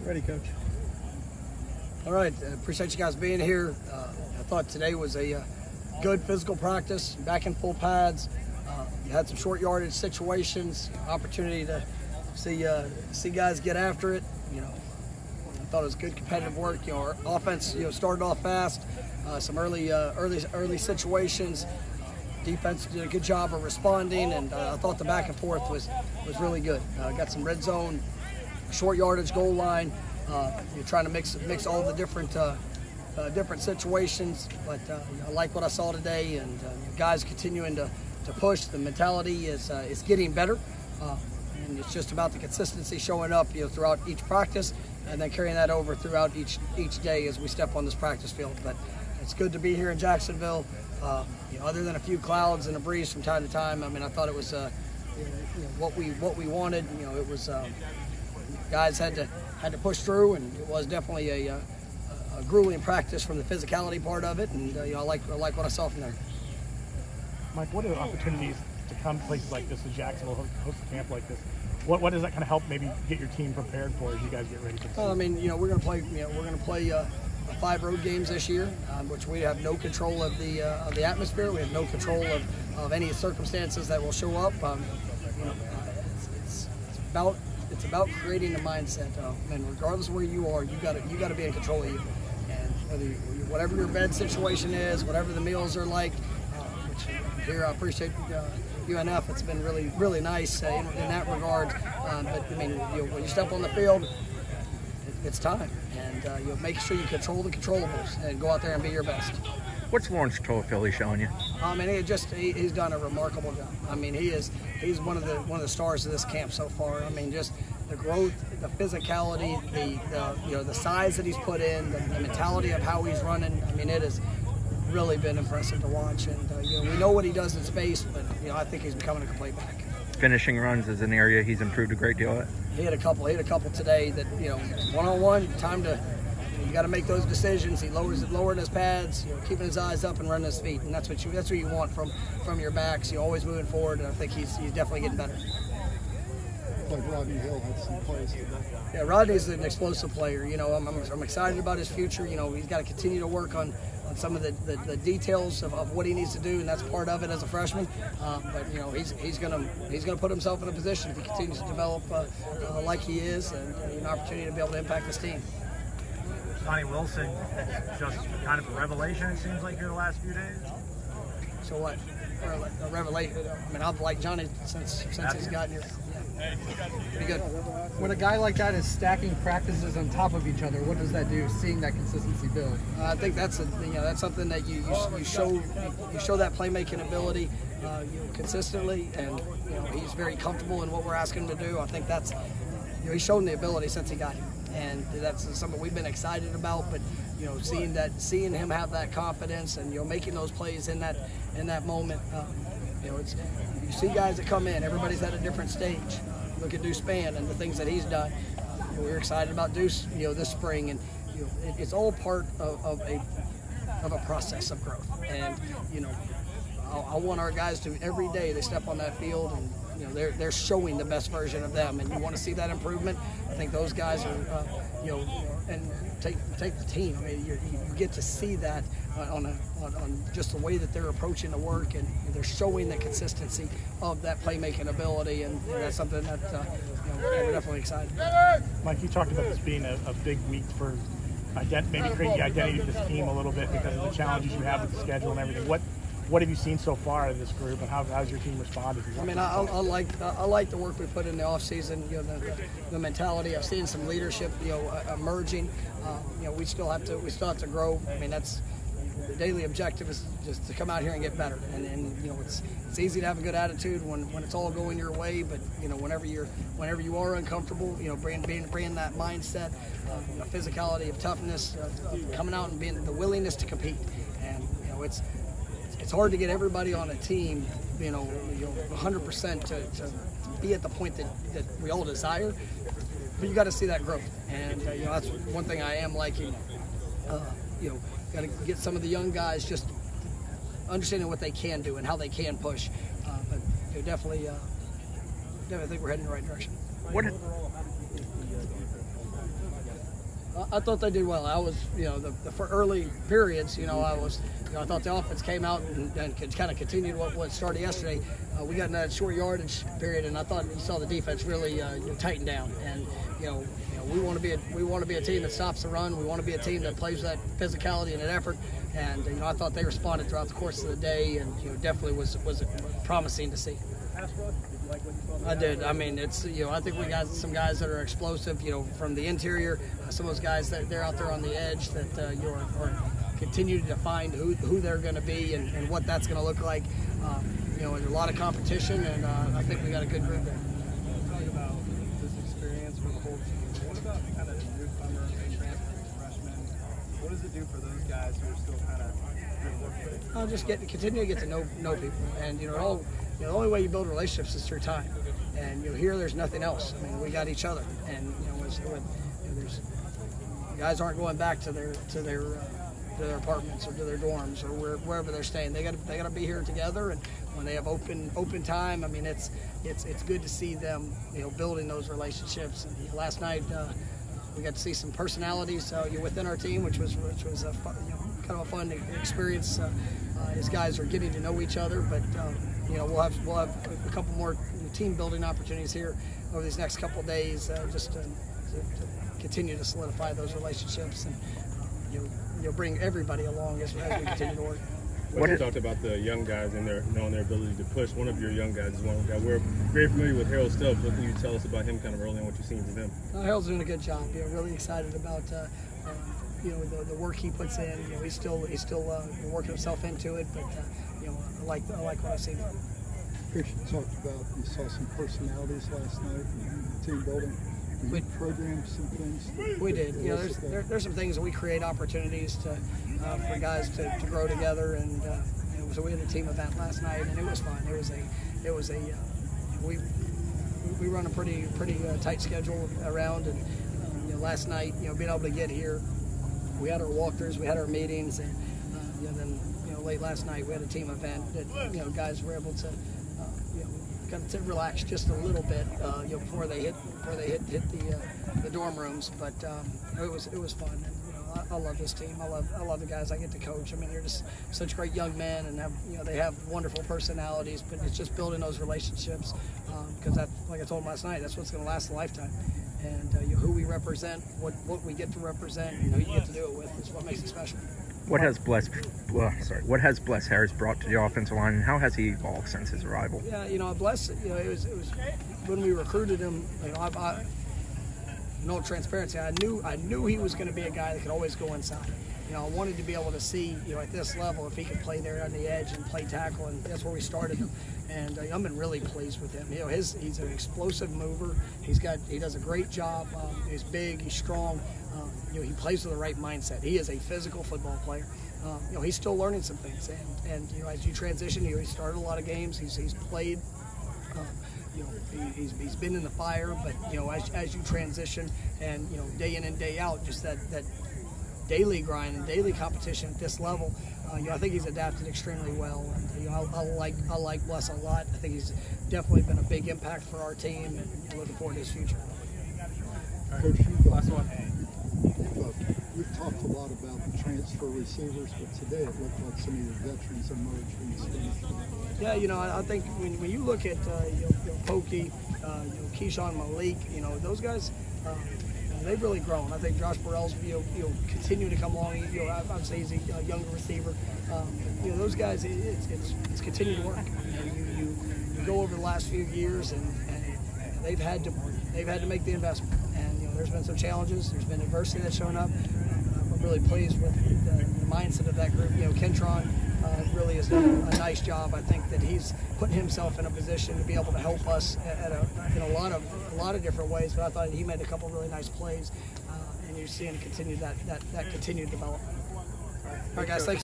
Ready, Coach. All right, appreciate you guys being here. I thought today was a good physical practice, back in full pads. You had some short yardage situations, opportunity to see guys get after it. You know, I thought it was good competitive work. You know, our offense, started off fast. Some early situations. Defense did a good job of responding, and I thought the back and forth was really good. Got some red zone, short yardage, goal line. You're trying to mix all the different situations, but I like what I saw today, and guys continuing to push. The mentality is getting better, and it's just about the consistency showing up throughout each practice, and then carrying that over throughout each day as we step on this practice field. But it's good to be here in Jacksonville. Other than a few clouds and a breeze from time to time, I mean, I thought it was what we wanted. It was guys had to push through, and it was definitely a grueling practice from the physicality part of it, and I like what I saw from there. Mike, what are the opportunities to come to places like this, to Jacksonville, host a camp like this? What does that kind of help maybe get your team prepared for as you guys get ready for the season? I mean, we're going to play 5 road games this year, which we have no control of the atmosphere. We have no control of any circumstances that will show up. It's about creating a mindset, and regardless of where you are, you got to be in control of you. And whatever your bed situation is, whatever the meals are like, which here I appreciate UNF. It's been really nice in that regard. But I mean, when you step on the field, it's time, and make sure you control the controllables and go out there and be your best. What's Lawrance Toafili showing you? I mean, he's done a remarkable job. I mean, he's one of the stars of this camp so far. I mean, just the growth, the physicality, the size that he's put in, the mentality of how he's running. I mean, it has really been impressive to watch. And we know what he does in space, but I think he's becoming a complete back. Finishing runs is an area he's improved a great deal at. He had a couple today that one-on-one time to. You got to make those decisions. He lowered his pads, keeping his eyes up and running his feet, and that's what you want from your backs. You're always moving forward, and I think he's definitely getting better. Like Rodney Hill had some plays today. Yeah, Rodney's an explosive player. I'm excited about his future. He's got to continue to work on some of the details of what he needs to do, and that's part of it as a freshman. But he's gonna put himself in a position if he continues to develop like he is, and an opportunity to be able to impact this team. Johnny Wilson, just kind of a revelation, it seems like, here the last few days. So what? A revelation. I mean, I've liked Johnny since he's gotten here. Yeah. Pretty good. When a guy like that is stacking practices on top of each other, what does that do? Seeing that consistency build. I think that's something that you show that playmaking ability consistently, and he's very comfortable in what we're asking him to do. I think that's he's shown the ability since he got here. And that's something we've been excited about, but seeing him have that confidence and making those plays in that moment, you see guys that come in. Everybody's at a different stage. Look at Deuce Spann and the things that he's done. We're excited about Deuce, this spring, and it's all part of a process of growth. And I want our guys to every day they step on that field and. They're showing the best version of them, and you want to see that improvement. I think those guys are, and take the team. I mean, you get to see that on just the way that they're approaching the work, and they're showing the consistency of that playmaking ability, and that's something that we're definitely excited about. Mike, you talked about this being a big week for maybe creating the identity of this team a little bit because of the challenges you have with the schedule and everything. What have you seen so far out of this group, and how's your team responded? I mean, I like the work we put in the off-season. The mentality. I've seen some leadership, emerging. We still have to grow. I mean, that's the daily objective is just to come out here and get better. And it's easy to have a good attitude when it's all going your way. But whenever you are uncomfortable, bringing that mindset, physicality of toughness, of coming out and being the willingness to compete. And it's hard to get everybody on a team, 100% to be at the point that we all desire, but you got to see that growth. And that's one thing I am liking. Got to get some of the young guys just understanding what they can do and how they can push. But definitely think we're heading in the right direction. I thought they did well. I was, for early periods, I thought the offense came out and kind of continued what started yesterday. We got in that short yardage period, and I thought you saw the defense really tighten down. And we want to be a team that stops the run. We want to be a team that plays that physicality and that effort. And I thought they responded throughout the course of the day, and definitely was promising to see. I did. I mean, it's I think we got some guys that are explosive. From the interior, some of those guys that they're out there on the edge that are continue to define who they're going to be and what that's going to look like. There's a lot of competition, and I think we got a good group there. Talk about this experience for the whole team. What about kind of the newcomer and transfer freshmen? What does it do for those guys who are still kind of Just continue to get to know people, and the only way you build relationships is through time. And here there's nothing else. I mean, we got each other, and there's guys aren't going back to their apartments or to their dorms or wherever they're staying. They got to be here together, and when they have open time, I mean, it's good to see them building those relationships. And last night we got to see some personalities within our team, which was a kind of a fun experience. As guys are getting to know each other, but we'll have a couple more team building opportunities here over these next couple of days, just to continue to solidify those relationships, and you'll bring everybody along as we continue to work. You talked about the young guys and their ability to push. One of your young guys is one guy. We're very familiar with Harold Stubbs. What can you tell us about him kind of early on, what you've seen from him? Harold's doing a good job. Really excited about the work he puts in. He's still working himself into it, but I like what I've seen. Chris, you saw some personalities last night in team building. We programmed some things. We did. There's some things that we create opportunities for guys to grow together, and so we had a team event last night, and it was fun. We run a pretty tight schedule around, and last night being able to get here, we had our walkthroughs, we had our meetings, and then late last night we had a team event that guys were able to kind of relax just a little bit before they hit the dorm rooms. But it was fun. And, I love this team. I love the guys I get to coach. I mean, they're just such great young men, and they have wonderful personalities. But it's just building those relationships, because that, like I told them last night, that's what's going to last a lifetime. And who we represent, what we get to represent, and who you get to do it with is what makes it special. What has Bless Harris brought to the offensive line, and how has he evolved since his arrival? Yeah, Bless, it was when we recruited him. In all transparency, I knew he was going to be a guy that could always go inside. I wanted to be able to see, at this level, if he could play there on the edge and play tackle, and that's where we started him. And I've been really pleased with him. He's an explosive mover. He does a great job. He's big. He's strong. He plays with the right mindset. He is a physical football player. He's still learning some things, and as you transition, he started a lot of games. He's played. He's been in the fire, but as you transition and day in and day out, just that daily grind and daily competition at this level, I think he's adapted extremely well. And, I like Bless a lot. I think he's definitely been a big impact for our team, and looking forward to his future. Coach, you've talked a lot about the transfer receivers, but today it looked like some of your veterans emerged from the stage. Yeah, I think when you look at Pokey, Keyshawn Malik, those guys, they've really grown. I think Josh Burrell's continue to come along. Obviously he's a younger receiver. Those guys, it's continued to work. You go over the last few years, and they've had to make the investment. And there's been some challenges. There's been adversity that's shown up. I'm really pleased with the mindset of that group. Kentron really has done a nice job. I think that he's putting himself in a position to be able to help us in a lot of different ways. But I thought he made a couple really nice plays, and you're seeing that continued development. All right, guys, thanks.